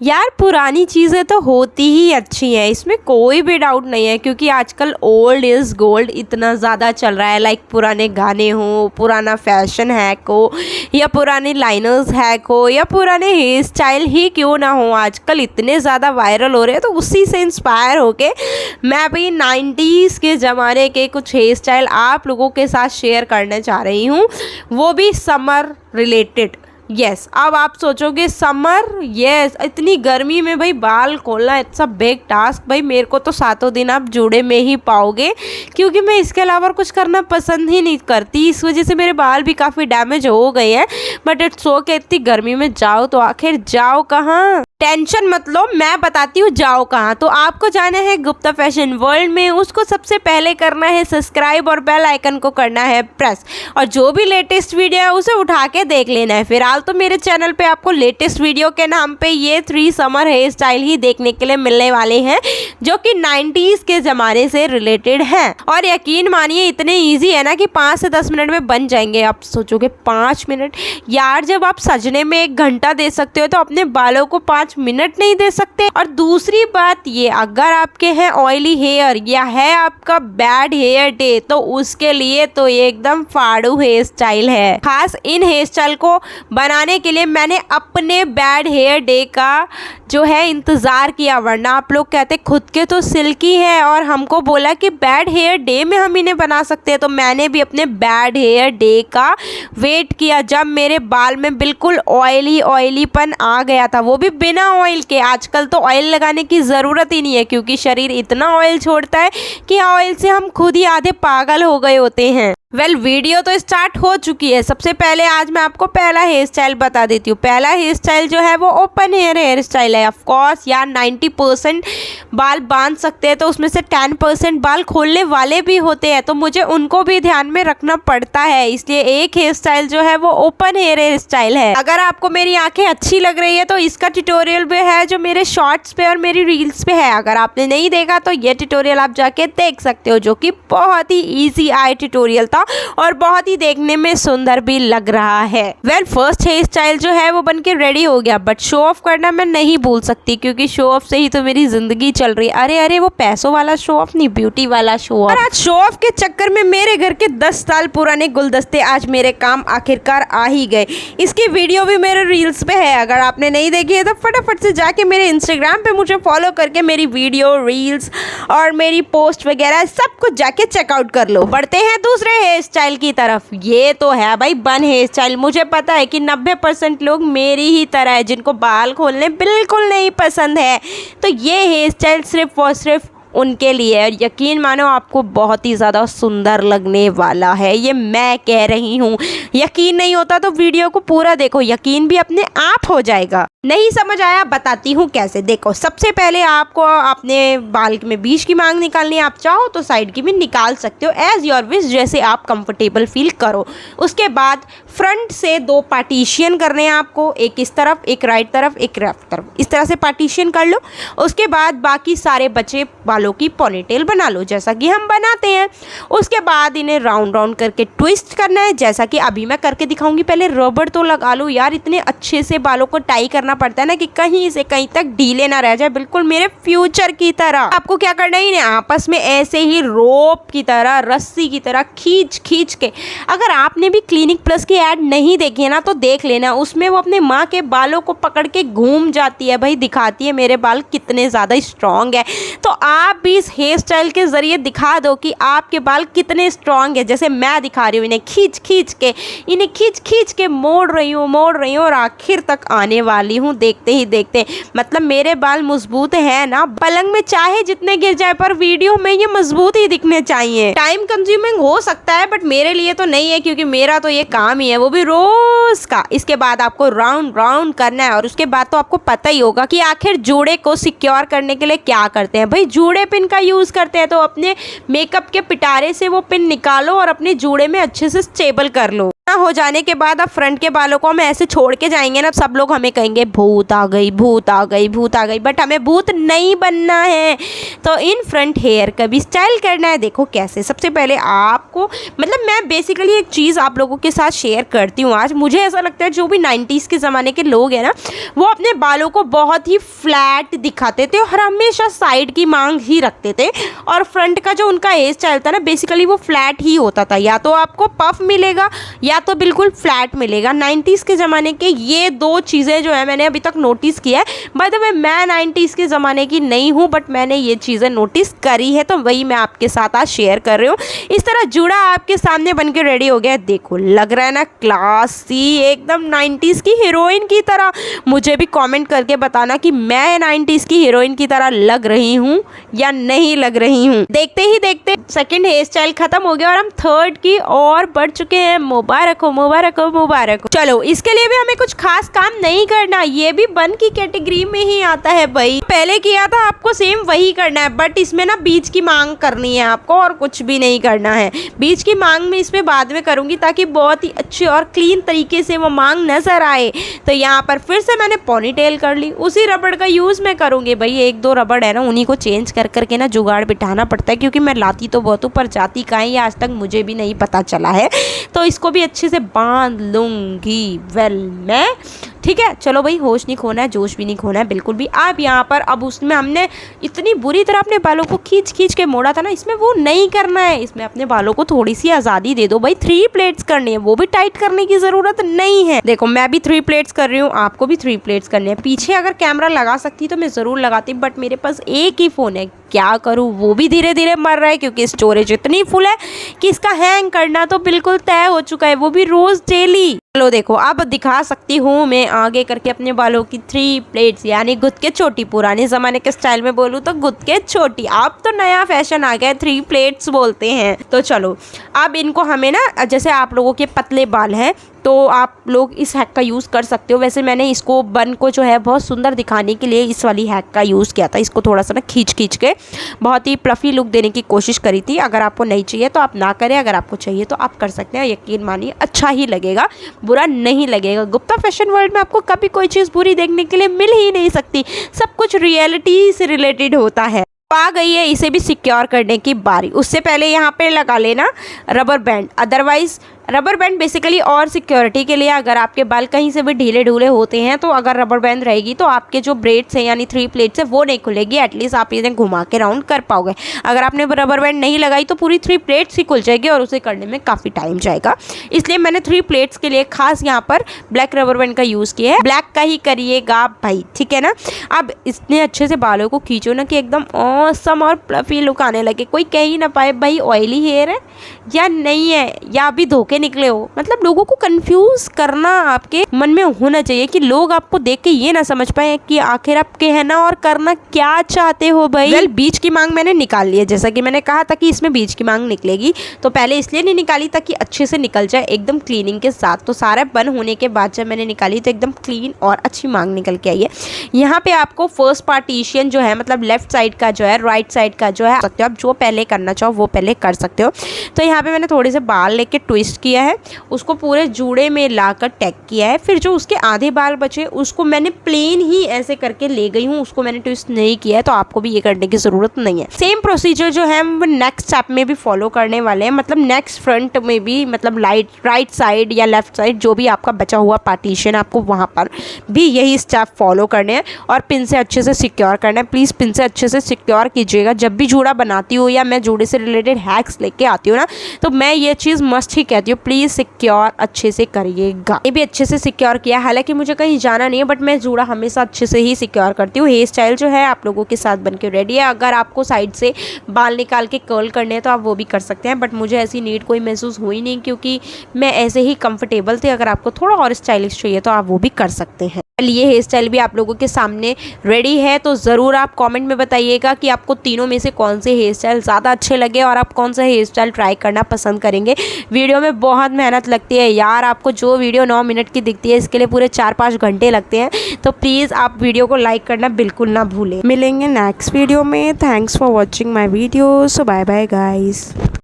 यार पुरानी चीज़ें तो होती ही अच्छी हैं, इसमें कोई भी डाउट नहीं है। क्योंकि आजकल ओल्ड इज़ गोल्ड इतना ज़्यादा चल रहा है। लाइक पुराने गाने हो, पुराना फैशन हैक हो, या पुराने लाइनर्स हैक हो, या पुराने हेयर स्टाइल ही क्यों ना हो, आजकल इतने ज़्यादा वायरल हो रहे हैं। तो उसी से इंस्पायर होके मैं भी 90s के ज़माने के कुछ हेयर स्टाइल आप लोगों के साथ शेयर करने चाह रही हूँ, वो भी समर रिलेटेड। यस अब आप सोचोगे समर, यस इतनी गर्मी में भाई बाल खोलना इट्स अ बिग टास्क। भाई मेरे को तो सातों दिन आप जूड़े में ही पाओगे, क्योंकि मैं इसके अलावा कुछ करना पसंद ही नहीं करती। इस वजह से मेरे बाल भी काफ़ी डैमेज हो गए हैं। बट इट्स ओके, इतनी गर्मी में जाओ तो आखिर जाओ कहाँ, टेंशन मत लो, मैं बताती हूँ जाओ कहाँ। तो आपको जाना है गुप्ता फैशन वर्ल्ड में। उसको सबसे पहले करना है सब्सक्राइब और बेल आइकन को करना है प्रेस, और जो भी लेटेस्ट वीडियो है उसे उठा के देख लेना है। फिलहाल तो मेरे चैनल पे आपको लेटेस्ट वीडियो के नाम पे ये 3 समर हेयर स्टाइल ही देखने के लिए मिलने वाले हैं, जो कि 90s के ज़माने से रिलेटेड हैं। और यकीन मानिए इतने ईजी है ना कि 5 से 10 मिनट में बन जाएंगे। आप सोचोगे 5 मिनट, यार जब आप सजने में 1 घंटा दे सकते हो तो अपने बालों को 5 मिनट नहीं दे सकते। और दूसरी बात ये, अगर आपके हैं ऑयली हेयर या है आपका बैड हेयर डे, तो उसके लिए तो एकदम फाड़ू हेयर स्टाइल है। खास इन हेयर स्टाइल को बनाने के लिए मैंने अपने बैड हेयर डे का जो है इंतज़ार किया, वरना आप लोग कहते खुद के तो सिल्की है, और हमको बोला कि बैड हेयर डे में हम इन्हें बना सकते हैं। तो मैंने भी अपने बैड हेयर डे का वेट किया, जब मेरे बाल में बिल्कुल ऑयलीपन आ गया था, वो भी बिना ऑयल के। आजकल तो ऑयल लगाने की ज़रूरत ही नहीं है, क्योंकि शरीर इतना ऑयल छोड़ता है कि ऑयल से हम खुद ही आधे पागल हो गए होते हैं। वीडियो तो स्टार्ट हो चुकी है। सबसे पहले आज मैं आपको पहला हेयर स्टाइल बता देती हूँ। पहला हेयर स्टाइल जो है वो ओपन हेयर स्टाइल है। ऑफ कोर्स यार 90% बाल बांध सकते हैं, तो उसमें से 10% बाल खोलने वाले भी होते हैं, तो मुझे उनको भी ध्यान में रखना पड़ता है। इसलिए एक हेयर स्टाइल जो है वो ओपन हेयर स्टाइल है। अगर आपको मेरी आंखें अच्छी लग रही है तो इसका ट्यूटोरियल भी है जो मेरे शॉर्ट्स पे और मेरी रील्स पे है। अगर आपने नहीं देखा तो ये ट्यूटोरियल आप जाके देख सकते हो, जो कि बहुत ही ईजी आई ट्यूटोरियल था और बहुत ही देखने में सुंदर भी लग रहा है। फर्स्ट हेयर स्टाइल जो है वो बनके रेडी हो गया, बट शो ऑफ करना मैं नहीं भूल सकती, क्योंकि शो ऑफ से ही तो मेरी जिंदगी चल रही है। अरे वो पैसों वाला शो ऑफ नहीं, ब्यूटी वाला शो ऑफ। आज शो ऑफ के चक्कर में मेरे घर के 10 साल पुराने गुलदस्ते आज मेरे काम आखिरकार आ ही गए। इसकी वीडियो भी मेरे रील्स पे है, अगर आपने नहीं देखी है तो फटाफट से जाके मेरे इंस्टाग्राम पे मुझे फॉलो करके मेरी वीडियो, रील्स और मेरी पोस्ट वगैरह सब कुछ जाके चेकआउट कर लो। बढ़ते हैं दूसरे हेयर स्टाइल की तरफ। ये तो है भाई बन हेयर स्टाइल। मुझे पता है कि 90% लोग मेरी ही तरह है, जिनको बाल खोलने बिल्कुल नहीं पसंद है। तो ये हेयर स्टाइल सिर्फ और सिर्फ उनके लिए, और यकीन मानो आपको बहुत ही ज़्यादा सुंदर लगने वाला है, ये मैं कह रही हूँ। यकीन नहीं होता तो वीडियो को पूरा देखो, यकीन भी अपने आप हो जाएगा। नहीं समझ आया बताती हूँ कैसे। देखो सबसे पहले आपको अपने बाल में बीच की मांग निकालनी है। आप चाहो तो साइड की भी निकाल सकते हो, एज योर विश, जैसे आप कंफर्टेबल फील करो। उसके बाद फ्रंट से 2 पार्टीशन करने हैं आपको, एक इस तरफ, एक राइट तरफ, एक लेफ्ट तरफ, इस तरह से पार्टीशन कर लो। उसके बाद बाकी सारे बचे बालों की पोनीटेल बना लो, जैसा कि हम बनाते हैं। उसके बाद इन्हें राउंड करके ट्विस्ट करना है, जैसा कि अभी मैं करके दिखाऊंगी। पहले रबड़ तो लगा लो यार, इतने अच्छे से बालों को टाई करना पड़ता है ना कि कहीं से कहीं तक ढीले ना रह जाए, बिल्कुल मेरे फ्यूचर की तरह। आपको क्या करना है, इन्हें आपस में ऐसे ही रोप की तरह, रस्सी की तरह खींच के। अगर आपने भी क्लिनिक प्लस की ऐड नहीं देखी है ना तो देख लेना, उसमें वो अपने माँ के बालों को पकड़ के घूम जाती है भाई, दिखाती है मेरे बाल कितने ज़्यादा स्ट्रॉन्ग है। तो आप भी इस हेयर स्टाइल के ज़रिए दिखा दो कि आपके बाल कितने स्ट्रॉन्ग है, जैसे मैं दिखा रही हूँ। इन्हें खींच के मोड़ रही हूँ और आखिर तक आने वाली हूँ देखते ही देखते। मतलब मेरे बाल मजबूत है ना, पलंग में चाहे जितने गिर जाए पर वीडियो में ये मजबूत ही दिखने चाहिए। टाइम कंज्यूमिंग हो सकता है बट मेरे लिए तो नहीं है, क्योंकि मेरा तो ये काम ही है, वो भी रोज का। इसके बाद आपको राउंड करना है, और उसके बाद तो आपको पता ही होगा कि आखिर जूड़े को सिक्योर करने के लिए क्या करते हैं। भाई जूड़े पिन का यूज करते हैं, तो अपने मेकअप के पिटारे से वो पिन निकालो और अपने जूड़े में अच्छे से स्टेबल कर लो। हो जाने के बाद अब फ्रंट के बालों को हम ऐसे छोड़ के जाएंगे ना, सब लोग हमें कहेंगे भूत आ गई, भूत आ गई, भूत आ गई। बट हमें भूत नहीं बनना है। तो इन फ्रंट हेयर का भी स्टाइल करना है। देखो कैसे, सबसे पहले आपको, मतलब मैं बेसिकली एक चीज़ आप लोगों के साथ शेयर करती हूँ आज। मुझे ऐसा लगता है जो भी 90s के ज़माने के लोग हैं ना, वो अपने बालों को बहुत ही फ्लैट दिखाते थे और हमेशा साइड की मांग ही रखते थे। और फ्रंट का जो उनका हेयर स्टाइल था ना, बेसिकली वो फ्लैट ही होता था। या तो आपको पफ मिलेगा या तो बिल्कुल फ्लैट मिलेगा। 90s के ज़माने के ये दो चीज़ें जो है मैंने अभी तक नोटिस किया है। बाय द वे मैं 90s के ज़माने की नहीं हूँ, बट मैंने ये चीज़ें नोटिस करी है, तो वही मैं आपके साथ आज शेयर कर रही हूँ। इस तरह जूड़ा आपके सामने बन के रेडी हो गया। देखो लग रहा है ना क्लासी, एकदम 90s की हीरोइन की तरह। मुझे भी कॉमेंट करके बताना कि मैं 90s की हीरोइन की तरह लग रही हूँ या नहीं लग रही हूँ। देखते ही देखते सेकेंड हेयर स्टाइल खत्म हो गया और हम थर्ड की और बढ़ चुके हैं। मुबारक हो, मुबारक हो, मुबारक हो। चलो इसके लिए भी हमें कुछ खास काम नहीं करना, ये भी बन की कैटेगरी में ही आता है भाई। पहले किया था आपको सेम वही करना है, बट इसमें ना बीच की मांग करनी है आपको और कुछ भी नहीं करना है। बीच की मांग में इसमें बाद में करूंगी ताकि बहुत ही अच्छे और क्लीन तरीके से वो मांग नजर आए। तो यहाँ पर फिर से मैंने पोनी टेल कर ली। उसी रबड़ का यूज़ मैं करूँगी भाई। एक दो रबड़ है ना, उन्हीं को चेंज कर करके ना जुगाड़ बिठाना पड़ता है, क्योंकि मैं लाती तो बहुत ऊपर जाती कहाँ है, आज तक मुझे भी नहीं पता चला है। तो इसको भी अच्छे से बांध लूँगी मैं। ठीक है, चलो भाई, होश नहीं खोना है, जोश भी नहीं खोना है बिल्कुल भी। अब यहाँ पर अब उसमें हमने इतनी बुरी तरह अपने बालों को खींच खींच के मोड़ा था ना, इसमें वो नहीं करना है। इसमें अपने बालों को थोड़ी सी आज़ादी दे दो भाई। 3 प्लेट्स करनी है, वो भी टाइट करने की ज़रूरत नहीं है। देखो मैं भी 3 प्लेट्स कर रही हूँ, आपको भी 3 प्लेट्स करनी है। पीछे अगर कैमरा लगा सकती तो मैं ज़रूर लगाती, बट मेरे पास एक ही फ़ोन है, क्या करूँ, वो भी धीरे धीरे मर रहा है क्योंकि स्टोरेज इतनी फुल है कि इसका हैंग करना तो बिल्कुल तय हो चुका है, वो भी रोज़ डेली। चलो देखो अब दिखा सकती हूँ मैं आगे करके अपने बालों की 3 प्लेट्स, यानी गुद के छोटी। पुराने ज़माने के स्टाइल में बोलूँ तो गुद के छोटी। अब तो नया फैशन आ गया है, 3 प्लेट्स बोलते हैं। तो चलो अब इनको हमें ना, जैसे आप लोगों के पतले बाल हैं तो आप लोग इस हैक का यूज़ कर सकते हो। वैसे मैंने इसको बन को जो है बहुत सुंदर दिखाने के लिए इस वाली हैक का यूज़ किया था। इसको थोड़ा सा ना खींच खींच के बहुत ही प्लफी लुक देने की कोशिश करी थी। अगर आपको नहीं चाहिए तो आप ना करें, अगर आपको चाहिए तो आप कर सकते हैं। यकीन मानिए अच्छा ही लगेगा, बुरा नहीं लगेगा। गुप्ता फैशन वर्ल्ड में आपको कभी कोई चीज़ बुरी देखने के लिए मिल ही नहीं सकती, सब कुछ रियलिटी से रिलेटेड होता है। आ गई है इसे भी सिक्योर करने की बारी। उससे पहले यहाँ पे लगा लेना rubber band. Otherwise rubber band basically और सिक्योरिटी के लिए, अगर आपके बाल कहीं से भी ढीले ढूले होते हैं तो अगर रबर बैंड रहेगी तो आपके जो ब्रेड्स हैं यानी 3 प्लेट्स है वो नहीं खुलेगी। एटलीस्ट आप इन्हें घुमा के राउंड कर पाओगे। अगर आपने रबर बैंड नहीं लगाई तो पूरी 3 प्लेट्स ही खुल जाएगी और उसे करने में काफ़ी टाइम जाएगा। इसलिए मैंने 3 प्लेट्स के लिए खास यहाँ पर ब्लैक रबर बैंड का यूज़ किया है। ब्लैक का ही करिएगा भाई, ठीक है ना। अब इतने अच्छे से बालों को खींचो ना कि एकदम ऑसम और प्लफी लुक आने लगे। कोई कह ही ना पाए भाई ऑयली हेयर है या नहीं है, या अभी धोखे निकले हो। मतलब लोगों को कंफ्यूज करना आपके मन में होना चाहिए कि लोग आपको देख के ये ना समझ पाए कि आखिर आप कहना और करना क्या चाहते हो भाई। वेल बीच की मांग मैंने निकाल ली है, जैसा कि मैंने कहा था कि इसमें बीच की मांग निकलेगी, तो पहले इसलिए नहीं निकाली ताकि अच्छे से निकल जाए एकदम क्लीनिंग के साथ। तो सारा बन होने के बाद जब मैंने निकाली तो एकदम क्लीन और अच्छी मांग निकल के आई है। यहाँ पे आपको फर्स्ट पार्टीशन जो है, मतलब लेफ्ट साइड का जो है, राइट साइड का जो है, सकते हो आप जो पहले करना चाहो वो पहले कर सकते हो। तो यहाँ पे मैंने थोड़े से बाल लेके ट्विस्ट किया है, उसको पूरे जूड़े में लाकर टैग किया है। फिर जो उसके आधे बाल बचे उसको मैंने प्लेन ही ऐसे करके ले गई हूँ, उसको मैंने ट्विस्ट नहीं किया है। तो आपको भी ये करने की ज़रूरत नहीं है। सेम प्रोसीजर जो है हम नेक्स्ट स्टेप में भी फॉलो करने वाले हैं, मतलब नेक्स्ट फ्रंट में भी, मतलब राइट साइड या लेफ्ट साइड जो भी आपका बचा हुआ पार्टीशन आपको वहाँ पर भी यही स्टेप फॉलो करने हैं और पिन से अच्छे से सिक्योर करना है। प्लीज़ पिन से अच्छे से सिक्योर कीजिएगा। जब भी जूड़ा बनाती हूँ या मैं जूड़े से रिलेटेड हैक्स लेके आती हूँ ना, तो मैं ये चीज़ मस्ट ही कहती हूँ, प्लीज़ सिक्योर अच्छे से करिएगा। ये भी अच्छे से सिक्योर किया, हालांकि मुझे कहीं जाना नहीं है, बट मैं जूड़ा हमेशा अच्छे से ही सिक्योर करती हूँ। हेयर स्टाइल जो है आप लोगों के साथ बनके रेडी है। अगर आपको साइड से बाल निकाल के कर्ल करने हैं तो आप वो भी कर सकते हैं, बट मुझे ऐसी नीड कोई महसूस हुई नहीं क्योंकि मैं ऐसे ही कंफर्टेबल थी। अगर आपको थोड़ा और स्टाइलिश चाहिए तो आप वो भी कर सकते हैं। ये हेयर स्टाइल भी आप लोगों के सामने रेडी है, तो ज़रूर आप कमेंट में बताइएगा कि आपको तीनों में से कौन से हेयर स्टाइल ज़्यादा अच्छे लगे और आप कौन सा हेयर स्टाइल ट्राई करना पसंद करेंगे। वीडियो में बहुत मेहनत लगती है यार, आपको जो वीडियो 9 मिनट की दिखती है इसके लिए पूरे 4-5 घंटे लगते हैं। तो प्लीज़ आप वीडियो को लाइक करना बिल्कुल ना भूलें। मिलेंगे नेक्स्ट वीडियो में। Thanks for watching my video. So bye bye guys.